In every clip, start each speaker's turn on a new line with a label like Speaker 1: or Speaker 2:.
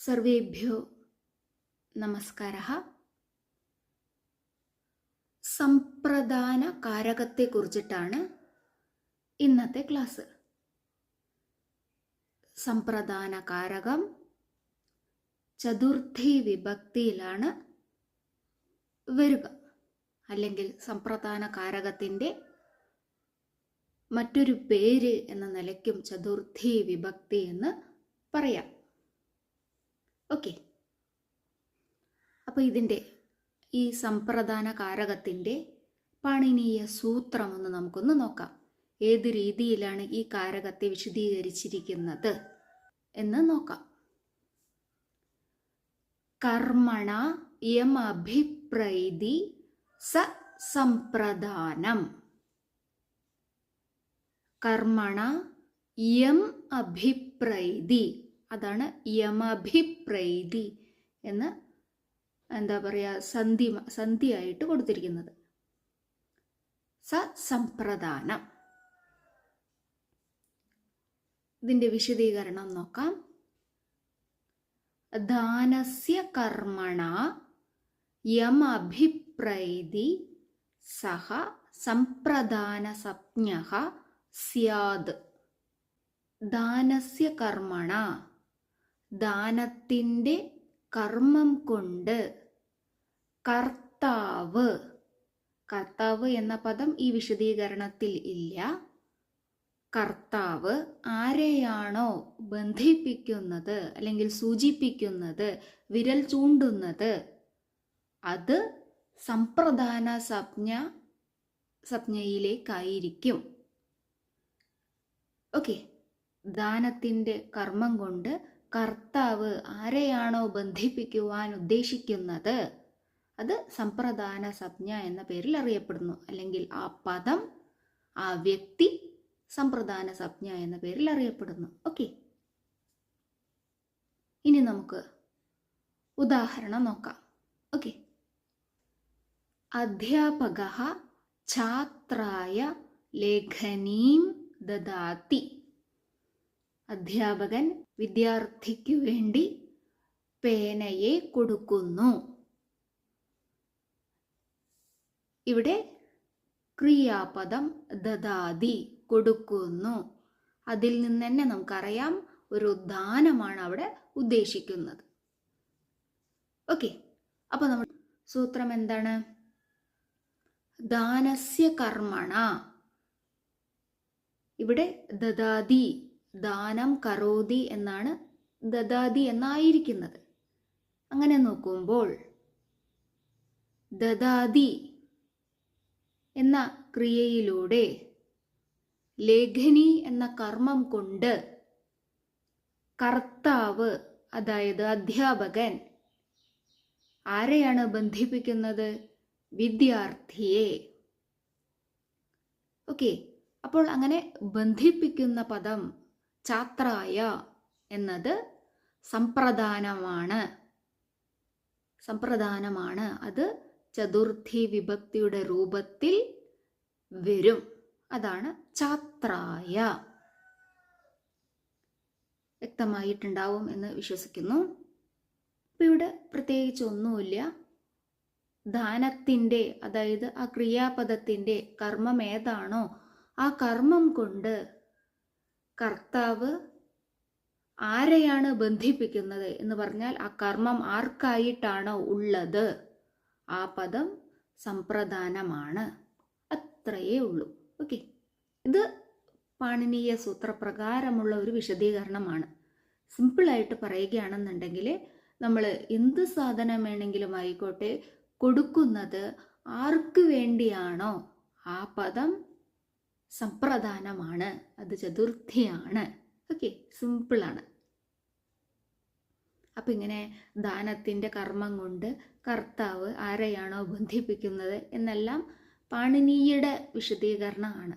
Speaker 1: സർവേഭ്യോ നമസ്കാരഃ. സമ്പ്രദാന കാരകത്തെക്കുറിച്ചിട്ടാണ് ഇന്നത്തെ ക്ലാസ്. സമ്പ്രദാന കാരകം ചതുർത്ഥി വിഭക്തിയിലാണ് വരിക, അല്ലെങ്കിൽ സമ്പ്രദാന കാരകത്തിൻ്റെ മറ്റൊരു പേര് എന്ന നിലയ്ക്കും ചതുർത്ഥി വിഭക്തി എന്ന് പറയാം. ഓക്കെ, അപ്പോൾ ഇതിൻ്റെ ഈ സമ്പ്രദാന കാരകത്തിൻ്റെ പാണിനീയ സൂത്രം ഒന്ന് നമുക്കൊന്ന് നോക്കാം. ഏത് രീതിയിലാണ് ഈ കാരകത്തെ വിശദീകരിച്ചിരിക്കുന്നത് എന്ന് നോക്കാം. കർമ്മണ യം അഭിപ്രൈതി സ സമ്പ്രദാനം. കർമ്മണ യം അഭിപ്രൈതി, അതാണ് യമഭിപ്രൈതി എന്ന് എന്താ പറയുക, സന്ധിയായിട്ട് കൊടുത്തിരിക്കുന്നത്. സ സമ്പ്രദാനം. ഇതിൻ്റെ വിശദീകരണം നോക്കാം. ദാനസ്യ കർമ്മണ യമഭിപ്രൈതി സഹ സമ്പ്രദാന സംജ്ഞഃ സ്യാദ്. ദാനസ്യ കർമ്മണ, ദാനത്തിൻ്റെ കർമ്മം കൊണ്ട്, കർത്താവ്, കർത്താവ് എന്ന പദം ഈ വിശദീകരണത്തിൽ ഇല്ല. കർത്താവ് ആരെയാണോ ബന്ധിപ്പിക്കുന്നത് അല്ലെങ്കിൽ സൂചിപ്പിക്കുന്നത്, വിരൽ ചൂണ്ടുന്നത്, അത് സമ്പ്രദാന സംജ്ഞയിലേക്കായിരിക്കും. ഓക്കെ, ദാനത്തിൻ്റെ കർമ്മം കൊണ്ട് കർത്താവ് ആരെയാണോ ബന്ധിപ്പിക്കുവാൻ ഉദ്ദേശിക്കുന്നത് അത് സമ്പ്രദാന സംജ്ഞ എന്ന പേരിൽ അറിയപ്പെടുന്നു, അല്ലെങ്കിൽ ആ പദം, ആ വ്യക്തി സമ്പ്രദാന സംജ്ഞ എന്ന പേരിൽ അറിയപ്പെടുന്നു. ഓക്കെ, ഇനി നമുക്ക് ഉദാഹരണം നോക്കാം. ഓക്കെ, അധ്യാപകഃ ഛാത്രായ ലേഖനീം ദദാതി. അധ്യാപകൻ വിദ്യാർത്ഥിക്കു വേണ്ടി പേനയെ കൊടുക്കുന്നു. ഇവിടെ ക്രിയാപദം ദദാതി, കൊടുക്കുന്നു. അതിൽ നിന്ന് തന്നെ നമുക്കറിയാം ഒരു ദാനമാണ് അവിടെ ഉദ്ദേശിക്കുന്നത്. ഓക്കെ, അപ്പോൾ നമ്മൾ സൂത്രം എന്താണ്? ദാനസ്യ കർമ്മണ. ഇവിടെ ദദാതി, ദാനം കരോതി എന്നാണ് ദദാതി എന്നായിരിക്കുന്നത്. അങ്ങനെ നോക്കുമ്പോൾ ദദാതി എന്ന ക്രിയയിലൂടെ ലേഖനി എന്ന കർമ്മം കൊണ്ട് കർത്താവ്, അതായത് അധ്യാപകൻ, ആരെയാണ് ബന്ധിപ്പിക്കുന്നത്? വിദ്യാർത്ഥിയെ. ഓക്കെ, അപ്പോൾ അങ്ങനെ ബന്ധിപ്പിക്കുന്ന പദം ഛാത്രായ എന്നത് സമ്പ്രദാനമാണ്. അത് ചതുർത്ഥി വിഭക്തിയുടെ രൂപത്തിൽ വരും. അതാണ് ഛാത്രായ. വ്യക്തമായിട്ടുണ്ടാവും എന്ന് വിശ്വസിക്കുന്നു. ഇപ്പം ഇവിടെ പ്രത്യേകിച്ച് ഒന്നുമില്ല. ദാനത്തിൻ്റെ, അതായത് ആ ക്രിയാപദത്തിൻ്റെ കർമ്മം ഏതാണോ ആ കർമ്മം കൊണ്ട് കർത്താവ് ആരെയാണ് ബന്ധിപ്പിക്കുന്നത് എന്ന് പറഞ്ഞാൽ ആ കർമ്മം ആർക്കായിട്ടാണോ ഉള്ളത് ആ പദം സമ്പ്രദാനമാണ്. അത്രയേ ഉള്ളൂ. ഓക്കെ, ഇത് പാണിനീയ സൂത്രപ്രകാരമുള്ള ഒരു വിശദീകരണമാണ്. സിമ്പിളായിട്ട് പറയുകയാണെന്നുണ്ടെങ്കിൽ നമ്മൾ എന്ത് സാധനം വേണമെങ്കിലും ആയിക്കോട്ടെ, കൊടുക്കുന്നത് ആർക്ക് വേണ്ടിയാണോ ആ പദം സമ്പ്രദാനമാണ്, അത് ചതുർത്ഥിയാണ്. ഓക്കെ, സിമ്പിളാണ്. അപ്പം ഇങ്ങനെ ദാനത്തിൻ്റെ കർമ്മം കൊണ്ട് കർത്താവ് ആരെയാണോ ബന്ധിപ്പിക്കുന്നത് എന്നെല്ലാം പാണിനീയുടെ വിശദീകരണമാണ്.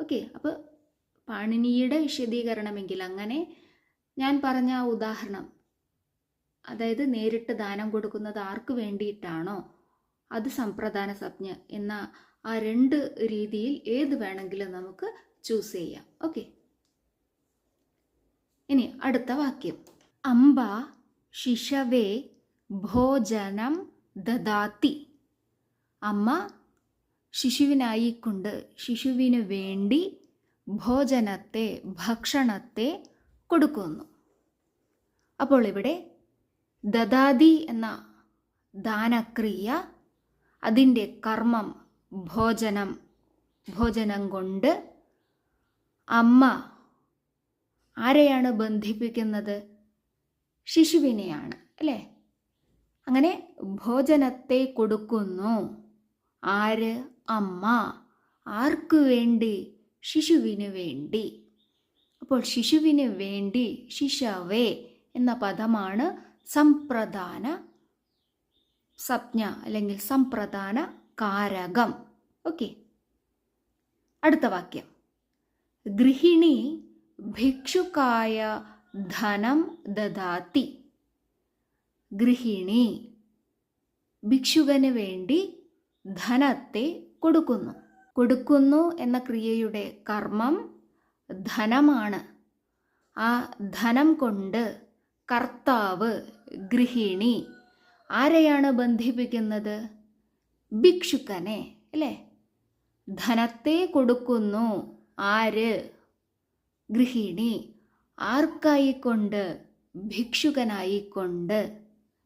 Speaker 1: ഓക്കെ, അപ്പോൾ പാണിനീയുടെ വിശദീകരണമെങ്കിൽ അങ്ങനെ ഞാൻ പറഞ്ഞ ആ ഉദാഹരണം, അതായത് നേരിട്ട് ദാനം കൊടുക്കുന്നത് ആർക്ക് വേണ്ടിയിട്ടാണോ അത് സമ്പ്രദാന സംജ്ഞ എന്ന ആ രണ്ട് രീതിയിൽ ഏത് വേണമെങ്കിലും നമുക്ക് ചൂസ് ചെയ്യാം. ഓക്കെ, ഇനി അടുത്ത വാക്യം. അംബ ശിശവേ ഭോജനം ദദാതി. അമ്മ ശിശുവിനായിക്കൊണ്ട്, ശിശുവിന് വേണ്ടി ഭോജനത്തെ, ഭക്ഷണത്തെ കൊടുക്കുന്നു. അപ്പോൾ ഇവിടെ ദദാതി എന്ന ദാനക്രിയ, അതിൻ്റെ കർമ്മം ഭോജനം, ഭോജനം കൊണ്ട് അമ്മ ആരെയാണ് ബന്ധിപ്പിക്കുന്നത്? ശിശുവിനെയാണ്, അല്ലേ? അങ്ങനെ ഭോജനത്തെ കൊടുക്കുന്നു. ആര്? അമ്മ. ആർക്കു വേണ്ടി? ശിശുവിന് വേണ്ടി. അപ്പോൾ ശിശുവിന് വേണ്ടി ശിശവേ എന്ന പദമാണ് സംപ്രദാന സംജ്ഞ അല്ലെങ്കിൽ സംപ്രദാന കാരകം. ഓക്കെ, അടുത്ത വാക്യം. ഗൃഹിണി ഭിക്ഷുക്കായ ധനം ദദാതി. ഗൃഹിണി ഭിക്ഷുകന് വേണ്ടി ധനത്തെ കൊടുക്കുന്നു. കൊടുക്കുന്നു എന്ന ക്രിയയുടെ കർമ്മം ധനമാണ്. ആ ധനം കൊണ്ട് കർത്താവ്, ഗൃഹിണി ആരെയാണ് ബന്ധിപ്പിക്കുന്നത്? ഭിക്ഷുക്കനെ, അല്ലേ? ധനത്തെ കൊടുക്കുന്നു. ആര്? ഗൃഹിണി. ആർക്കായിക്കൊണ്ട്? ഭിക്ഷുകനായിക്കൊണ്ട്,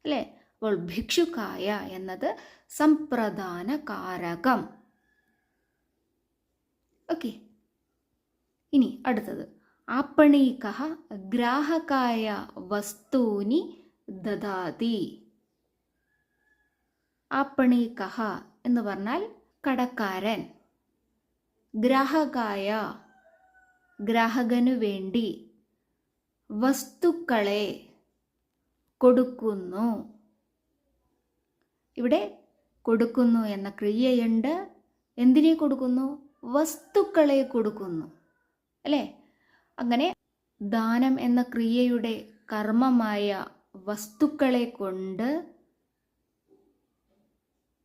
Speaker 1: അല്ലേ? അപ്പോൾ ഭിക്ഷുക്കായ എന്നത് സംപ്രദാന കാരകം. ഓക്കെ, ഇനി അടുത്തത്. ആപ്പണീകഃ ഗ്രാഹകായ വസ്തൂനി ദദാതി. ആപ്പണീകഃ എന്ന് പറഞ്ഞാൽ കടക്കാരൻ. ഗ്രാഹകായ ഗ്രാഹകനു വേണ്ടി വസ്തുക്കളെ കൊടുക്കുന്നു. ഇവിടെ കൊടുക്കുന്നു എന്ന ക്രിയയുണ്ട്. എന്തിനെ കൊടുക്കുന്നു? വസ്തുക്കളെ കൊടുക്കുന്നു, അല്ലേ? അങ്ങനെ ദാനം എന്ന ക്രിയയുടെ കർമ്മമായ വസ്തുക്കളെ കൊണ്ട്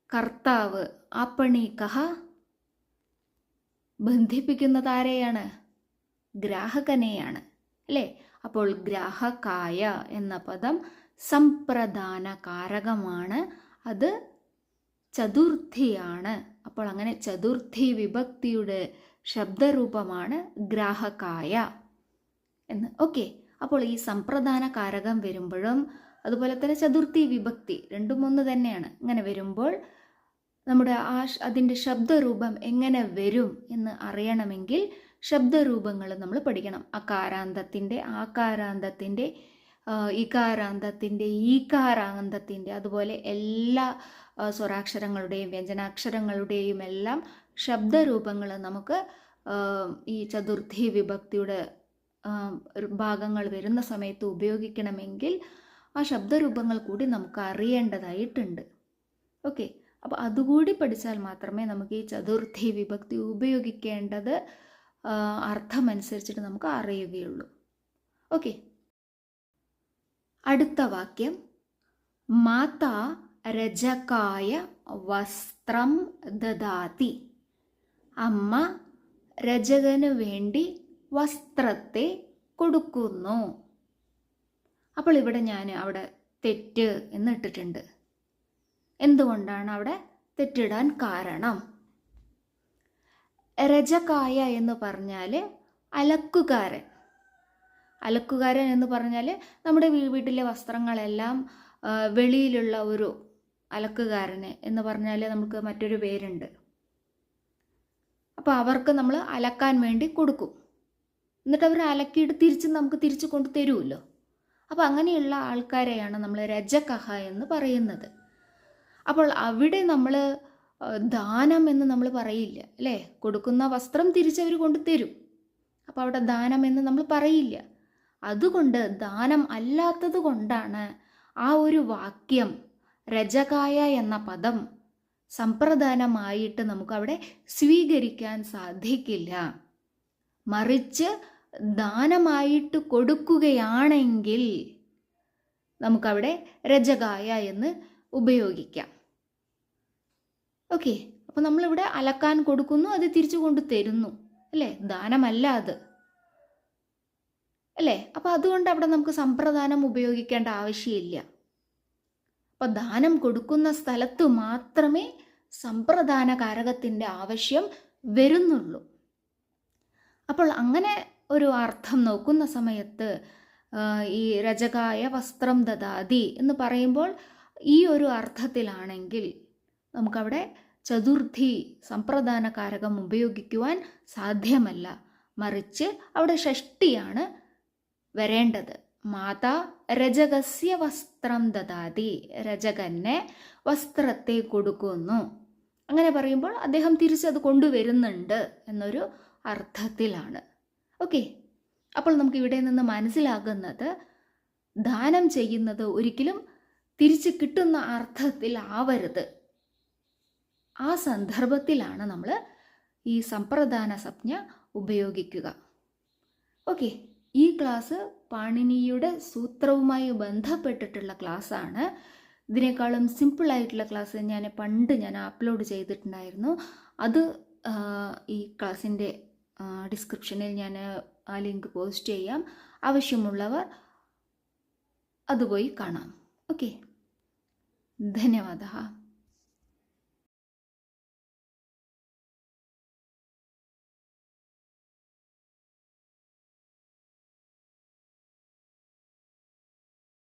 Speaker 1: കർത്താവ് ആപ്പണീകഃ ബന്ധിപ്പിക്കുന്നത് ആരെയാണ്? ഗ്രാഹകനെയാണ്, അല്ലേ? അപ്പോൾ ഗ്രാഹകായ എന്ന പദം സംപ്രദാന കാരകമാണ്. അത് ചതുർത്ഥിയാണ്. അപ്പോൾ അങ്ങനെ ചതുർത്ഥി വിഭക്തിയുടെ ശബ്ദരൂപമാണ് ഗ്രാഹകായ എന്ന്. ഓക്കെ, അപ്പോൾ ഈ സംപ്രദാന കാരകം വരുമ്പോഴും അതുപോലെ തന്നെ ചതുർത്ഥി വിഭക്തി രണ്ടും ഒന്ന് തന്നെയാണ്. ഇങ്ങനെ വരുമ്പോൾ നമ്മുടെ അതിൻ്റെ ശബ്ദരൂപം എങ്ങനെ വരും എന്ന് അറിയണമെങ്കിൽ ശബ്ദരൂപങ്ങൾ നമ്മൾ പഠിക്കണം. അകാരാന്തത്തിൻ്റെ, ആകാരാന്തത്തിൻ്റെ, ഇകാരാന്തത്തിൻ്റെ, ഈകാരാന്തത്തിൻ്റെ, അതുപോലെ എല്ലാ സ്വരാക്ഷരങ്ങളുടെയും വ്യഞ്ജനാക്ഷരങ്ങളുടെയും എല്ലാം ശബ്ദരൂപങ്ങൾ നമുക്ക് ഈ ചതുർത്ഥി വിഭക്തിയുടെ ഭാഗങ്ങൾ വരുന്ന സമയത്ത് ഉപയോഗിക്കണമെങ്കിൽ ആ ശബ്ദരൂപങ്ങൾ കൂടി നമുക്ക് അറിയേണ്ടതായിട്ടുണ്ട്. ഓക്കെ, അപ്പോൾ അതുകൂടി പഠിച്ചാൽ മാത്രമേ നമുക്ക് ഈ ചതുർത്ഥി വിഭക്തി ഉപയോഗിക്കേണ്ടത് അർത്ഥമനുസരിച്ചിട്ട് നമുക്ക് അറിയുകയുള്ളൂ. ഓക്കെ, അടുത്ത വാക്യം. മാതാ രജകായ വസ്ത്രം ദദാതി. അമ്മ രജകന് വേണ്ടി വസ്ത്രത്തെ കൊടുക്കുന്നു. അപ്പോൾ ഇവിടെ ഞാൻ അവിടെ തെറ്റ് എന്നിട്ടിട്ടുണ്ട്. എന്തുകൊണ്ടാണ് അവിടെ തെറ്റിടാൻ കാരണം? രജകായ എന്ന് പറഞ്ഞാൽ അലക്കുകാരൻ. അലക്കുകാരൻ എന്ന് പറഞ്ഞാൽ നമ്മുടെ വീട്ടിലെ വസ്ത്രങ്ങളെല്ലാം വെളിയിലുള്ള ഒരു അലക്കുകാരന് എന്ന് പറഞ്ഞാൽ നമുക്ക് മറ്റൊരു പേരുണ്ട്. അപ്പോൾ അവർക്ക് നമ്മൾ അലക്കാൻ വേണ്ടി കൊടുക്കും. എന്നിട്ട് അവർ അലക്കിയിട്ട് തിരിച്ച് കൊണ്ട് തരുമല്ലോ. അപ്പോൾ അങ്ങനെയുള്ള ആൾക്കാരെയാണ് നമ്മൾ രജകഹ എന്ന് പറയുന്നത്. അപ്പോൾ അവിടെ നമ്മൾ ദാനം എന്ന് നമ്മൾ പറയില്ല, അല്ലേ? കൊടുക്കുന്ന വസ്ത്രം തിരിച്ചവർ കൊണ്ട് തരും. അപ്പോൾ അവിടെ ദാനം എന്ന് നമ്മൾ പറയില്ല. അതുകൊണ്ട് ദാനം അല്ലാത്തത് കൊണ്ടാണ് ആ ഒരു വാക്യം രജകായ എന്ന പദം സമ്പ്രദാനമായിട്ട് നമുക്കവിടെ സ്വീകരിക്കാൻ സാധിക്കില്ല. മറിച്ച് ദാനമായിട്ട് കൊടുക്കുകയാണെങ്കിൽ നമുക്കവിടെ രജകായ എന്ന് ഉപയോഗിക്കാം. ഓക്കെ, അപ്പോൾ നമ്മളിവിടെ അലക്കാൻ കൊടുക്കുന്നു, അത് തിരിച്ചു കൊണ്ട് തരുന്നു, അല്ലേ? ദാനമല്ല അത്. അല്ലേ? അപ്പോൾ അതുകൊണ്ട് അവിടെ നമുക്ക് സമ്പ്രദാനം ഉപയോഗിക്കേണ്ട ആവശ്യമില്ല. അപ്പോൾ ദാനം കൊടുക്കുന്ന സ്ഥലത്ത് മാത്രമേ സമ്പ്രദാന കാരകത്തിൻ്റെ ആവശ്യം വരുന്നുള്ളൂ. അപ്പോൾ അങ്ങനെ ഒരു അർത്ഥം നോക്കുന്ന സമയത്ത് ഈ രജകായ വസ്ത്രം ദദാതി എന്ന് പറയുമ്പോൾ ഈ ഒരു അർത്ഥത്തിലാണെങ്കിൽ നമുക്കവിടെ ചതുർത്ഥി സമ്പ്രദാന കാരകം ഉപയോഗിക്കുവാൻ സാധ്യമല്ല. മറിച്ച് അവിടെ ഷഷ്ടിയാണ് വരേണ്ടത്. മാതാ രജകസ്യ വസ്ത്രം ദദാതി, രജകനെ വസ്ത്രത്തെ കൊടുക്കുന്നു. അങ്ങനെ പറയുമ്പോൾ അദ്ദേഹം തിരിച്ചത് കൊണ്ടുവരുന്നുണ്ട് എന്നൊരു അർത്ഥത്തിലാണ്. ഓക്കെ, അപ്പോൾ നമുക്ക് ഇവിടെ നിന്ന് മനസ്സിലാകുന്നത് ദാനം ചെയ്യുന്നത് ഒരിക്കലും തിരിച്ച് കിട്ടുന്ന അർത്ഥത്തിൽ ആവരുത്. ആ സന്ദർഭത്തിലാണ് നമ്മൾ ഈ സമ്പ്രദാന സംജ്ഞ ഉപയോഗിക്കുക. ഓക്കെ, ഈ ക്ലാസ് പാണിനിയുടെ സൂത്രവുമായി ബന്ധപ്പെട്ടിട്ടുള്ള ക്ലാസ്സാണ്. ഇതിനേക്കാളും സിമ്പിളായിട്ടുള്ള ക്ലാസ് പണ്ട് ഞാൻ അപ്ലോഡ് ചെയ്തിട്ടുണ്ടായിരുന്നു. അത് ഈ ക്ലാസ്സിൻ്റെ ഡിസ്ക്രിപ്ഷനിൽ ഞാൻ ആ ലിങ്ക് പോസ്റ്റ് ചെയ്യാം. ആവശ്യമുള്ളവർ അതുപോയി കാണാം. ഓക്കെ, ധന്യവാദ.